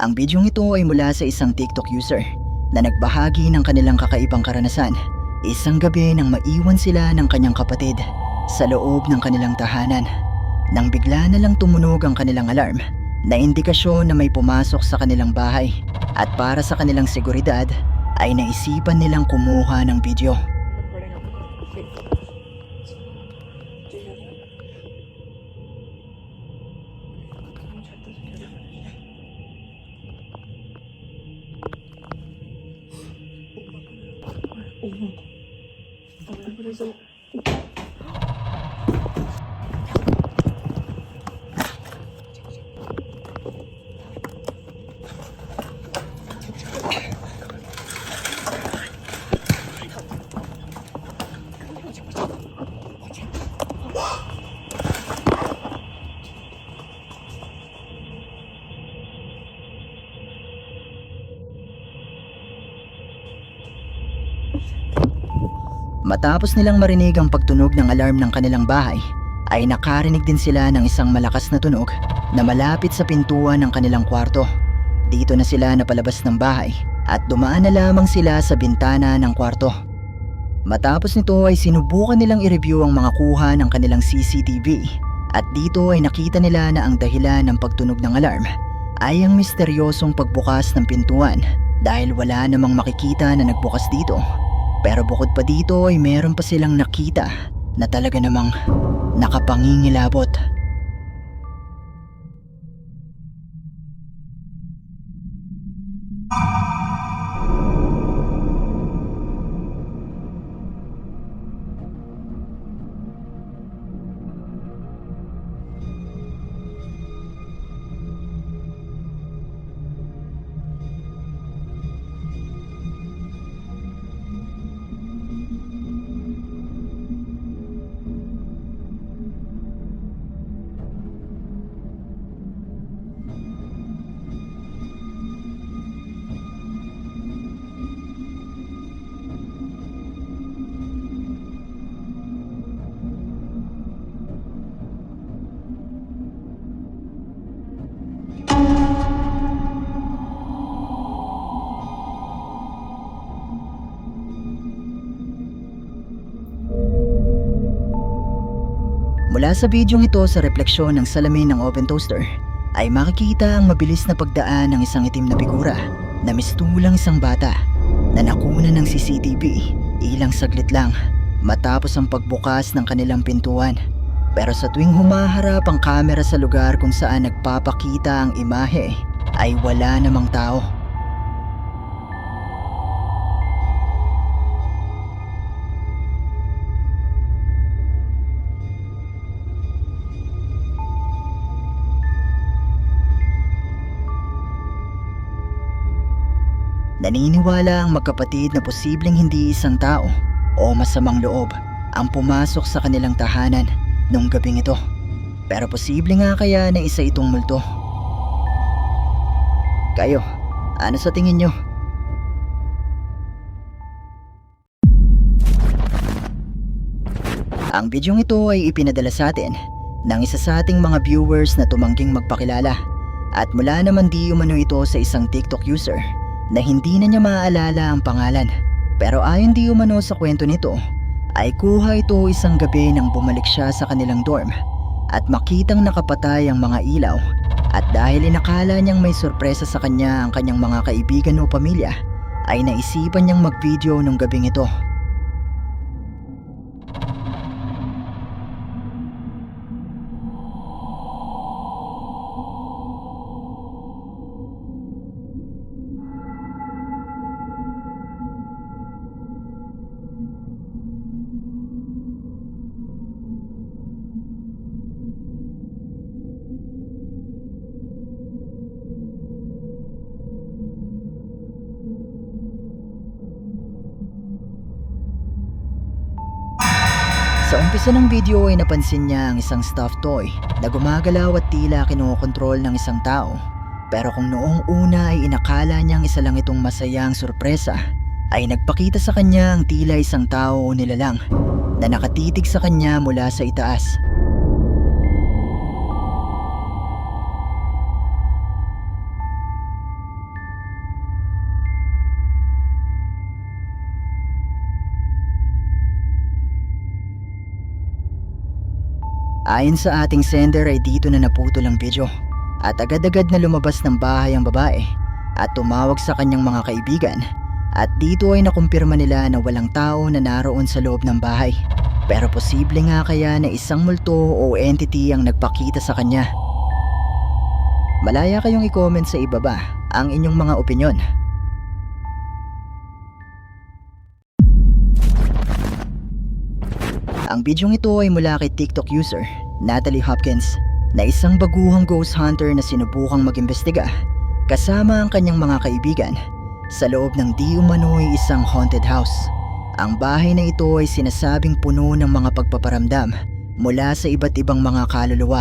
Ang bidyong ito ay mula sa isang TikTok user na nagbahagi ng kanilang kakaibang karanasan. Isang gabi nang maiwan sila ng kanyang kapatid sa loob ng kanilang tahanan. Nang bigla na lang tumunog ang kanilang alarm na indikasyon na may pumasok sa kanilang bahay, at para sa kanilang seguridad ay naisipan nilang kumuha ng video. Matapos nilang marinig ang pagtunog ng alarm ng kanilang bahay, ay nakarinig din sila ng isang malakas na tunog na malapit sa pintuan ng kanilang kwarto. Dito na sila napalabas ng bahay at dumaan na lamang sila sa bintana ng kwarto. Matapos nito ay sinubukan nilang i-review ang mga kuha ng kanilang CCTV, at dito ay nakita nila na ang dahilan ng pagtunog ng alarm ay ang misteryosong pagbukas ng pintuan dahil wala namang makikita na nagbukas dito. Pero bukod pa dito ay meron pa silang nakita na talaga namang nakapangingilabot. Mula sa bidyong ito, sa refleksyon ng salamin ng oven toaster, ay makikita ang mabilis na pagdaan ng isang itim na figura na mistulang isang bata na nakuna ng CCTV ilang saglit lang matapos ang pagbukas ng kanilang pintuan. Pero sa tuwing humaharap ang kamera sa lugar kung saan nagpapakita ang imahe, ay wala namang tao. Naniniwala ang magkapatid na posibleng hindi isang tao o masamang loob ang pumasok sa kanilang tahanan nung gabing ito. Pero posible nga kaya na isa itong multo. Kayo, ano sa tingin nyo? Ang bidyong ito ay ipinadala sa atin ng isa sa ating mga viewers na tumangging magpakilala, at mula naman di umano ito sa isang TikTok user na hindi na niya maaalala ang pangalan. Pero ayon di umano sa kwento nito, ay kuha ito isang gabi nang bumalik siya sa kanilang dorm at makitang nakapatay ang mga ilaw, at dahil inakala niyang may sorpresa sa kanya ang kanyang mga kaibigan o pamilya, ay naisipan niyang mag-video nung gabing ito. Sa umpisa ng video ay napansin niya ang isang stuffed toy na gumagalaw at tila kinokontrol ng isang tao. Pero kung noong una ay inakala niyang isa lang itong masayang sorpresa, ay nagpakita sa kanya ang tila isang tao o nilalang na nakatitig sa kanya mula sa itaas. Ayon sa ating sender ay dito na naputol ang video at agad-agad na lumabas ng bahay ang babae at tumawag sa kanyang mga kaibigan at dito ay nakumpirma nila na walang tao na naroon sa loob ng bahay. Pero posible nga kaya na isang multo o entity ang nagpakita sa kanya. Malaya kayong i-comment sa ibaba ang inyong mga opinyon. Ang bidyong ito ay mula kay TikTok user Natalie Hopkins na isang baguhang ghost hunter na sinubukang mag-imbestiga kasama ang kanyang mga kaibigan sa loob ng di umano'y isang haunted house. Ang bahay na ito ay sinasabing puno ng mga pagpaparamdam mula sa iba't ibang mga kaluluwa.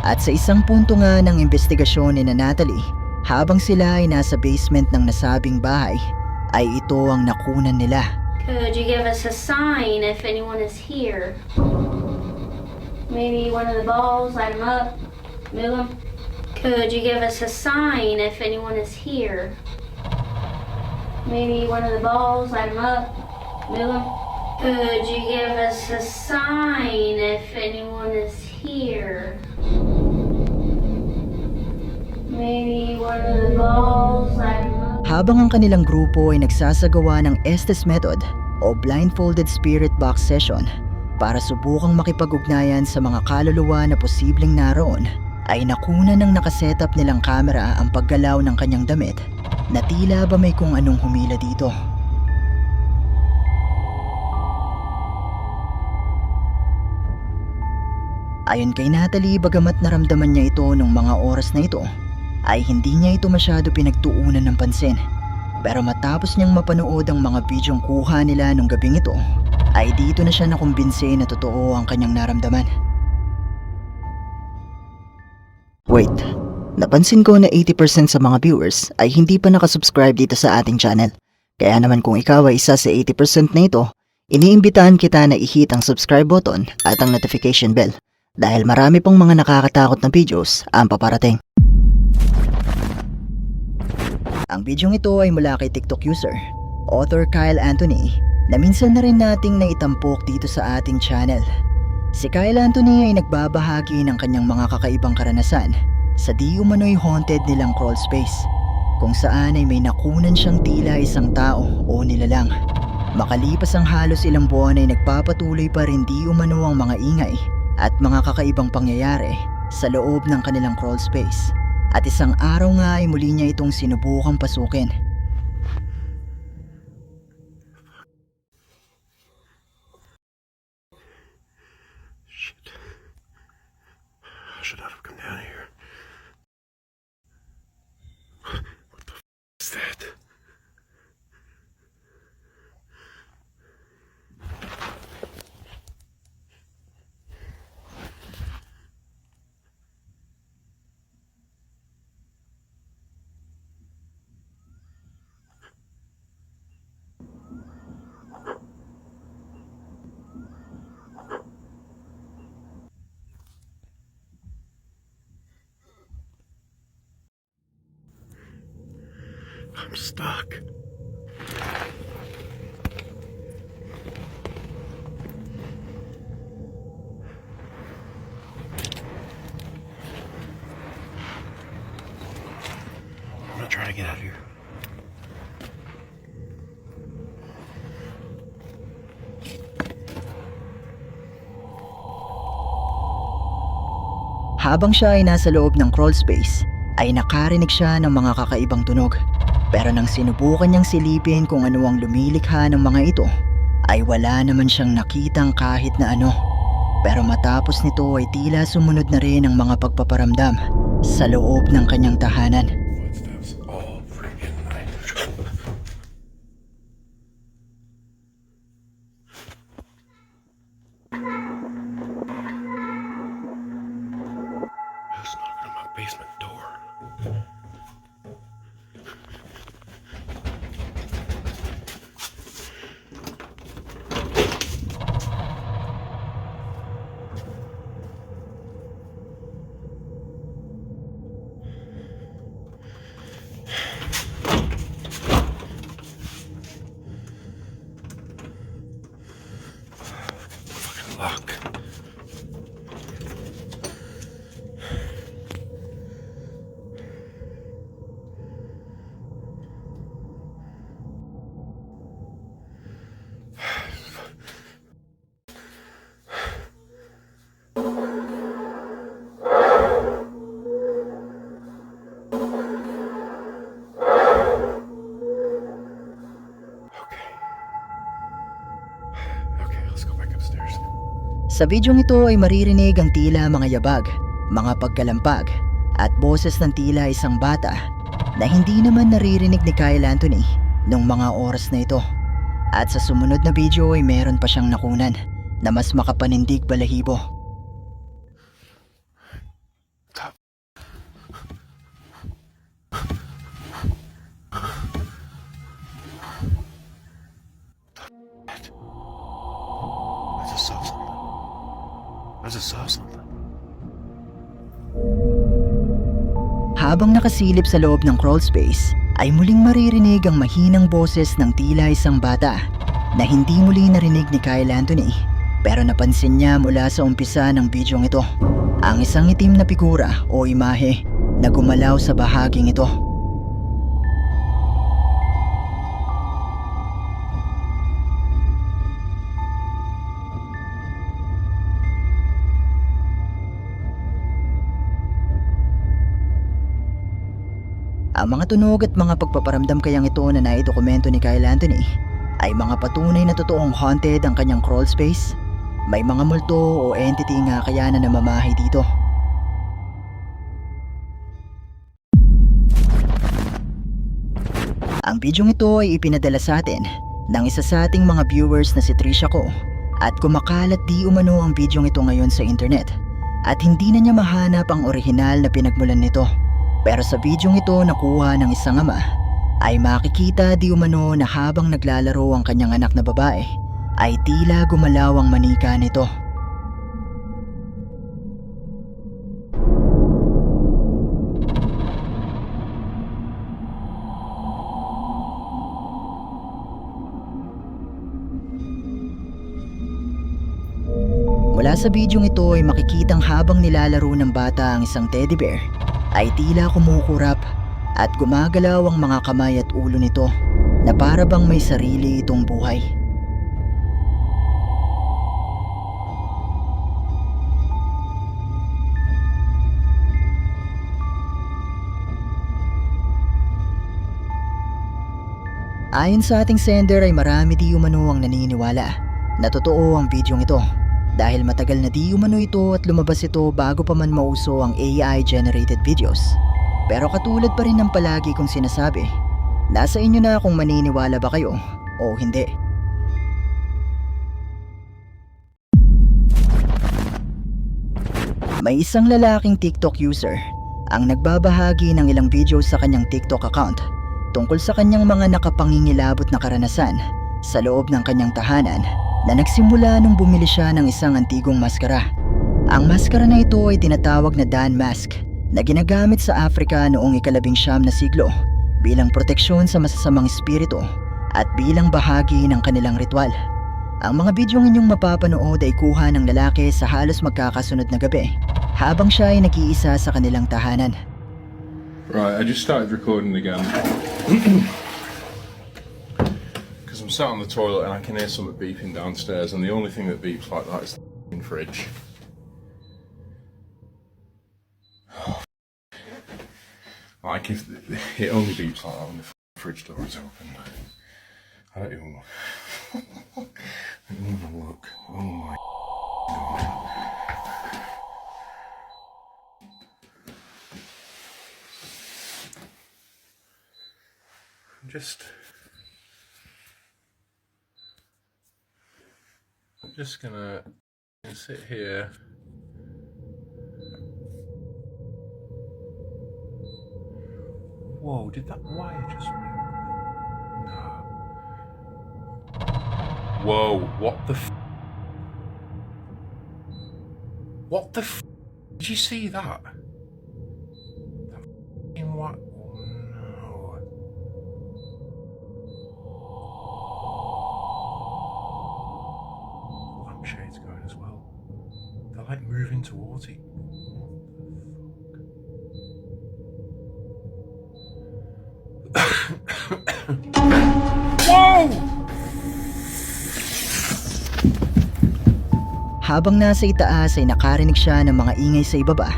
At sa isang punto nga ng investigasyon ni Natalie, habang sila ay nasa basement ng nasabing bahay, ay ito ang nakunan nila. Could you give us a sign if anyone is here? Maybe one of the balls, light them up, move them. Could you give us a sign if anyone is here? Maybe one of the balls, light them up, move them. Could you give us a sign if anyone is here? Maybe one of the balls, light them up. Habang ang kanilang grupo ay nagsasagawa ng Estes Method o Blindfolded Spirit Box Session para subukang makipag-ugnayan sa mga kaluluwa na posibleng naroon, ay nakuna ng nakasetup nilang kamera ang paggalaw ng kanyang damit na tila ba may kung anong humila dito. Ayon kay Natalie, bagamat naramdaman niya ito nung mga oras na ito, ay hindi niya ito masyado pinagtuunan ng pansin. Pero matapos niyang mapanood ang mga bidyong kuha nila nung gabing ito, ay dito na siya nakumbinse na totoo ang kanyang naramdaman. Wait, napansin ko na 80% sa mga viewers ay hindi pa nakasubscribe dito sa ating channel. Kaya naman kung ikaw ay isa sa 80% na ito, iniimbitahan kita na i-hit ang subscribe button at ang notification bell dahil marami pang mga nakakatakot na videos ang paparating. Ang bidyong ito ay mula kay TikTok user, author Kyle Anthony, na minsan na rin nating naitampok dito sa ating channel. Si Kyle Anthony ay nagbabahagi ng kanyang mga kakaibang karanasan sa di umano'y haunted nilang crawl space, kung saan ay may nakunan siyang tila isang tao o nilalang. Makalipas ang halos ilang buwan ay nagpapatuloy pa rin di umano ang mga ingay at mga kakaibang pangyayari sa loob ng kanilang crawl space. At isang araw nga ay muli niya itong sinubukang pasukin. Shit. I should not have come down here. What the is that? I'm stuck. I'm not trying to get out of here. Habang siya ay nasa loob ng crawl space, ay nakarinig siya ng mga kakaibang tunog. Pero nang sinubukan niyang silipin kung ano ang lumilikha ng mga ito, ay wala naman siyang nakitang kahit na ano. Pero matapos nito ay tila sumunod na rin ang mga pagpaparamdam sa loob ng kanyang tahanan. Footsteps all freaking night. Who's knocking on my basement door? Fucking lock. Sa bidyong ito ay maririnig ang tila mga yabag, mga pagkalampag, at boses ng tila isang bata na hindi naman naririnig ni Kyle Anthony nung mga oras na ito. At sa sumunod na video ay meron pa siyang nakunan na mas makapanindig balahibo. I just saw something. I just saw something. Habang nakasilip sa loob ng crawl space, ay muling maririnig ang mahinang boses ng tila isang bata na hindi muli narinig ni Kyle Anthony, pero napansin niya mula sa umpisa ng bidyong ito ang isang itim na figura o imahe na gumalaw sa bahaging ito. Ang mga tunog at mga pagpaparamdam kayang ito na naidokumento ni Kyle Anthony ay mga patunay na totoong haunted ang kanyang crawl space. May mga multo o entity nga kaya na namamahay dito. Ang bidyong ito ay ipinadala sa atin ng isa sa ating mga viewers na si Trisha Ko, at kumakalat di umano ang bidyong ito ngayon sa internet at hindi na niya mahanap ang orihinal na pinagmulan nito. Pero sa bidyong ito nakuha ng isang ama ay makikita di umano na habang naglalaro ang kanyang anak na babae ay tila gumalaw ang manika nito. Mula sa bidyong ito ay makikitang habang nilalaro ng bata ang isang teddy bear ay tila kumukurap at gumagalaw ang mga kamay at ulo nito na para bang may sarili itong buhay. Ayon sa ating sender ay marami di umano ang naniniwala na totoo ang bidyong ito dahil matagal na di umano ito at lumabas ito bago pa man mauso ang AI-generated videos. Pero katulad pa rin ng palagi kong sinasabi, nasa inyo na kung maniniwala ba kayo o hindi. May isang lalaking TikTok user ang nagbabahagi ng ilang videos sa kanyang TikTok account tungkol sa kanyang mga nakapangingilabot na karanasan sa loob ng kanyang tahanan na nagsimula nung bumili siya ng isang antigong maskara. Ang maskara na ito ay tinatawag na Dan Mask na ginagamit sa Africa noong ika-19 na siglo bilang proteksyon sa masasamang espiritu at bilang bahagi ng kanilang ritual. Ang mga bidyong inyong mapapanood ay kuha ng lalaki sa halos magkakasunod na gabi habang siya ay nag-iisa sa kanilang tahanan. Right, I just started recording again. Because I'm sat on the toilet and I can hear something beeping downstairs, and the only thing that beeps like that is the f***ing fridge. Like if it only beeps like that when the f***ing fridge door is open. I don't even look. Oh my god. I'm just gonna sit here. Whoa, did that wire just move? No. Whoa, what the f? What the f? Did you see that? That f***ing what? Oh no. Lampshade's going as well. They're like moving towards it. Whoa! Habang nasa itaas ay nakarinig siya ng mga ingay sa ibaba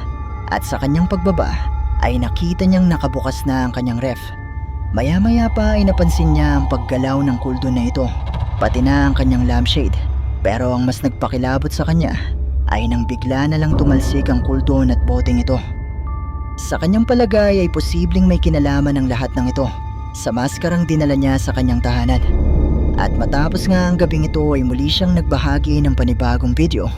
at sa kanyang pagbaba ay nakita niyang nakabukas na ang kanyang ref. Maya-maya pa ay napansin niya ang paggalaw ng kuldo na ito, pati na ang kanyang lampshade. Pero ang mas nagpakilabot sa kanya ay nang bigla na lang tumalsik ang kuldon at boteng ito. Sa kanyang palagay ay posibleng may kinalaman ang lahat ng ito sa maskarang dinala niya sa kanyang tahanan. At matapos nga ang gabing ito ay muli siyang nagbahagi ng panibagong video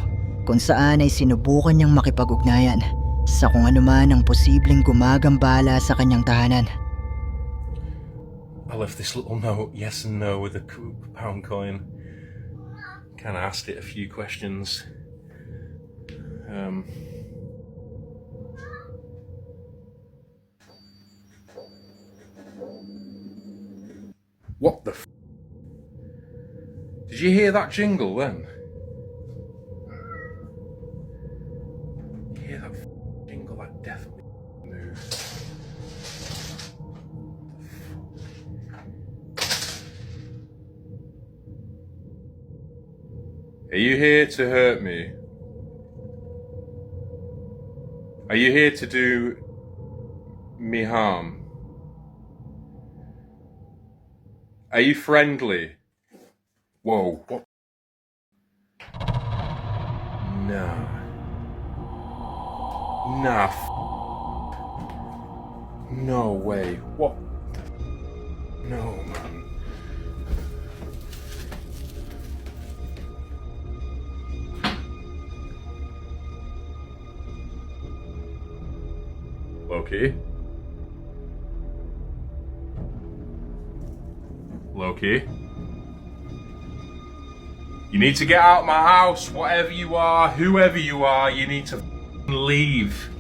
kung saan ay sinubukan niyang makipag-ugnayan sa kung ano man ang posibleng gumagambala sa kanyang tahanan. I left this little note, yes and no, with a pound coin. Kind of asked it a few questions. What the f? Did you hear that jingle then? You hear that jingle? That definitely moved. Are you here to hurt me? Are you here to do me harm? Are you friendly? Whoa, what? Nah. Nah. No way. What? No, man. Loki? Loki? You need to get out of my house, whatever you are, whoever you are, you need to leave.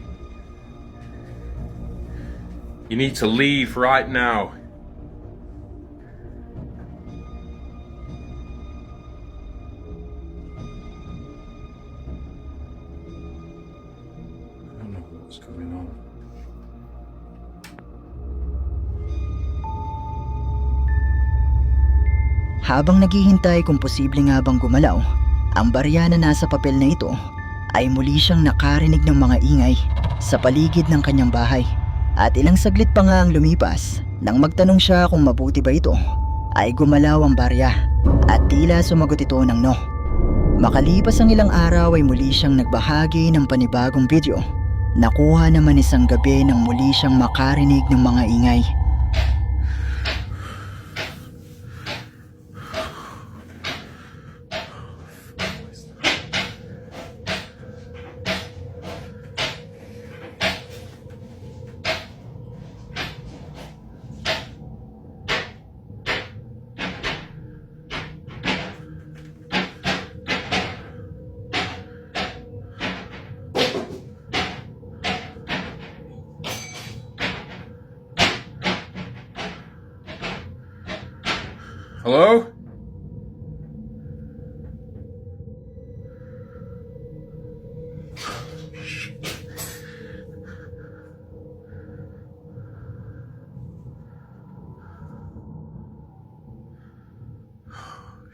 You need to leave right now. I don't know what's going on. Habang naghihintay kung posible nga bang gumalaw, ang barya na nasa papel na ito ay muli siyang nakarinig ng mga ingay sa paligid ng kanyang bahay. At ilang saglit pa nga ang lumipas nang magtanong siya kung mabuti ba ito, ay gumalaw ang barya at tila sumagot ito ng no. Makalipas ang ilang araw ay muli siyang nagbahagi ng panibagong video. Nakuha naman isang gabi nang muli siyang makarinig ng mga ingay. Hello?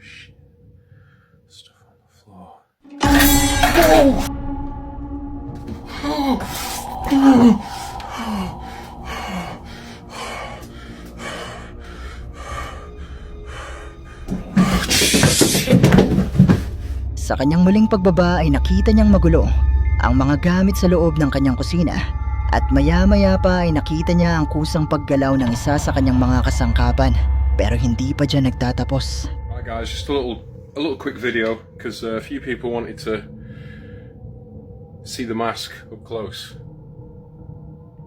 Shit. Stuff on the floor. Sa kanyang muling pagbaba ay nakita niyang magulo ang mga gamit sa loob ng kanyang kusina at maya-maya pa ay nakita niya ang kusang paggalaw ng isa sa kanyang mga kasangkapan, pero hindi pa dyan nagtatapos. Right guys, just a little quick video because a few people wanted to see the mask up close.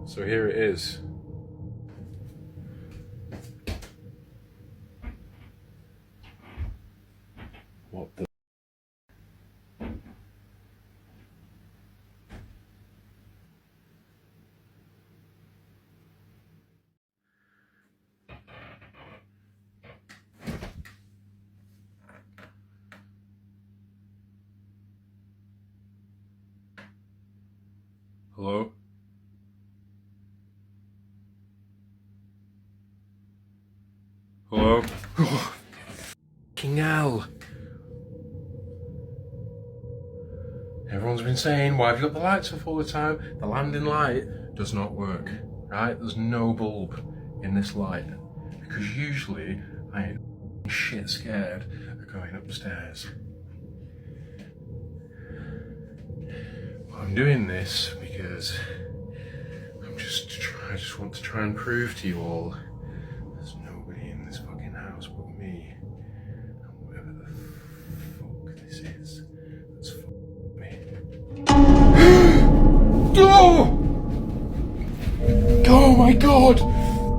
So here it is. What the? Hello? Hello? Fucking hell. Everyone's been saying, why have you got the lights off all the time? The landing light does not work, right? There's no bulb in this light. Because usually I ain't shit scared of going upstairs. I'm doing this because I just want to try and prove to you all there's nobody in this fucking house but me. And whatever the fuck this is, that's me. Oh! Oh my god!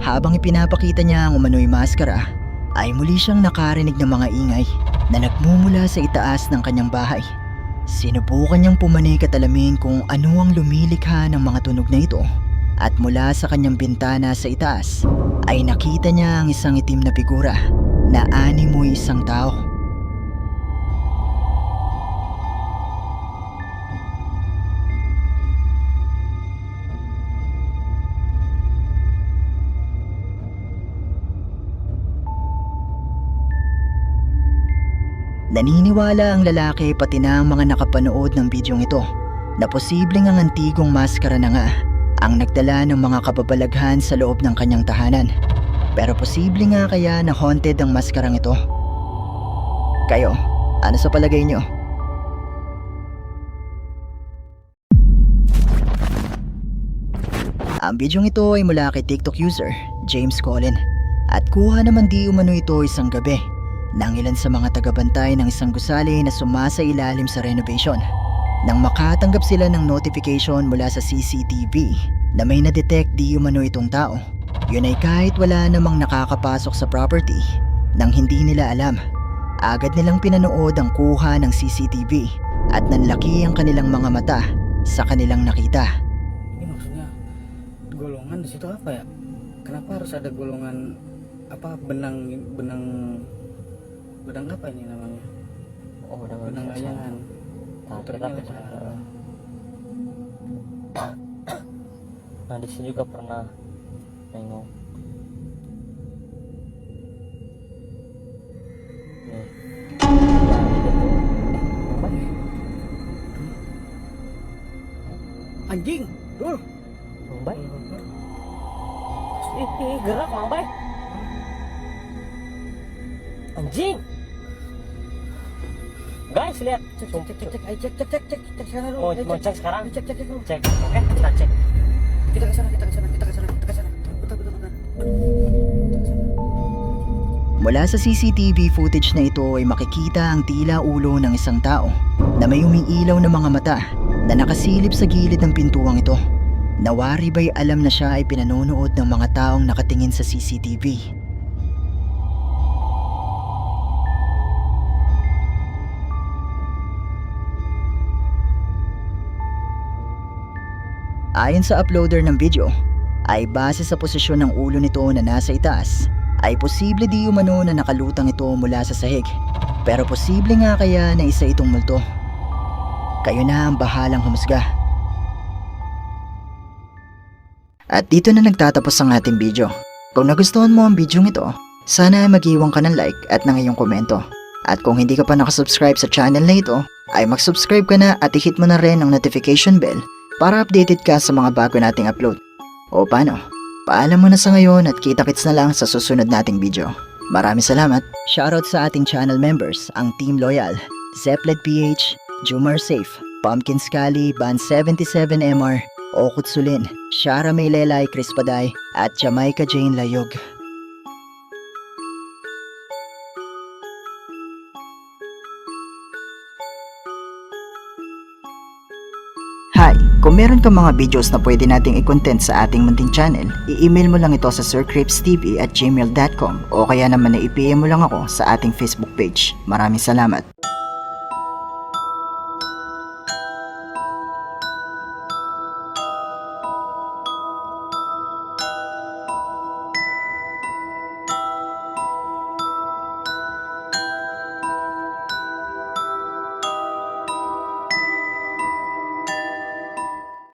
Habang ipinapakita niya ang umano'y maskara, ay muli siyang nakarinig ng mga ingay na nagmumula sa itaas ng kanyang bahay. Sinubukan niyang pumanik at alamin kung ano ang lumilikha ng mga tunog na ito, at mula sa kanyang bintana sa itaas ay nakita niya ang isang itim na figura na animoy isang tao. Naniniwala ang lalaki pati na ang mga nakapanood ng bidyong ito na posibleng ang antigong maskara na nga ang nagdala ng mga kababalaghan sa loob ng kanyang tahanan. Pero posible nga kaya na haunted ang maskarang ito? Kayo, ano sa palagay nyo? Ang bidyong ito ay mula kay TikTok user James Colin at kuha naman di umano ito isang gabi ng ilan sa mga tagabantay ng isang gusali na sumasailalim sa renovation. Nang makatanggap sila ng notification mula sa CCTV na may na-detect di umano itong tao, yun ay kahit wala namang nakakapasok sa property nang hindi nila alam. Agad nilang pinanood ang kuha ng CCTV at nanlaki ang kanilang mga mata sa kanilang nakita. Ini maksudnya golongan di situ apa ya? Kenapa harus ada golongan apa benang apa ini namanya? Oh, Benang layangan. Nah, di sini juga pernah nengok. Nih. Anjing, Dul. Mang Bay. Ih, gerak Mang Bay. Anjing. Guys, lihat. Cek sana dulu. Mau cek sekarang? Cek dulu. Cek. Oke, kita cek. Kita ke sana. Betul. Mula sa CCTV footage na ito ay makikita ang tila ulo ng isang tao na may umiilaw na mga mata na nakasilip sa gilid ng pintuang ito. Nawari ba'y alam na siya ay pinanonood ng mga taong nakatingin sa CCTV? Ayon sa uploader ng video, ay base sa posisyon ng ulo nito na nasa itaas, ay posible di umano na nakalutang ito mula sa sahig. Pero posible nga kaya na isa itong multo. Kayo na ang bahalang humusga. At dito na nagtatapos ang ating video. Kung nagustuhan mo ang video ito, sana ay mag-iwan ka ng like at ng iyong komento. At kung hindi ka pa nakasubscribe sa channel na ito, ay mag-subscribe ka na at i-hit mo na rin ang notification bell para updated ka sa mga bago nating upload. O paano? Paalam mo na sa ngayon at kita-kits na lang sa susunod nating video. Maraming salamat. Shoutout sa ating channel members, ang Team Loyal, Zepplet PH, Jumar Safe, Pumpkin Scully, Ban 77MR, Okut Sulin, Shara Maylelay Crispaday, at Jamaica Jane Layog. Hi! Kung meron kang mga videos na pwede nating i-content sa ating munting channel, i-email mo lang ito sa sircripstv@gmail.com o kaya naman na i-PM mo lang ako sa ating Facebook page. Maraming salamat!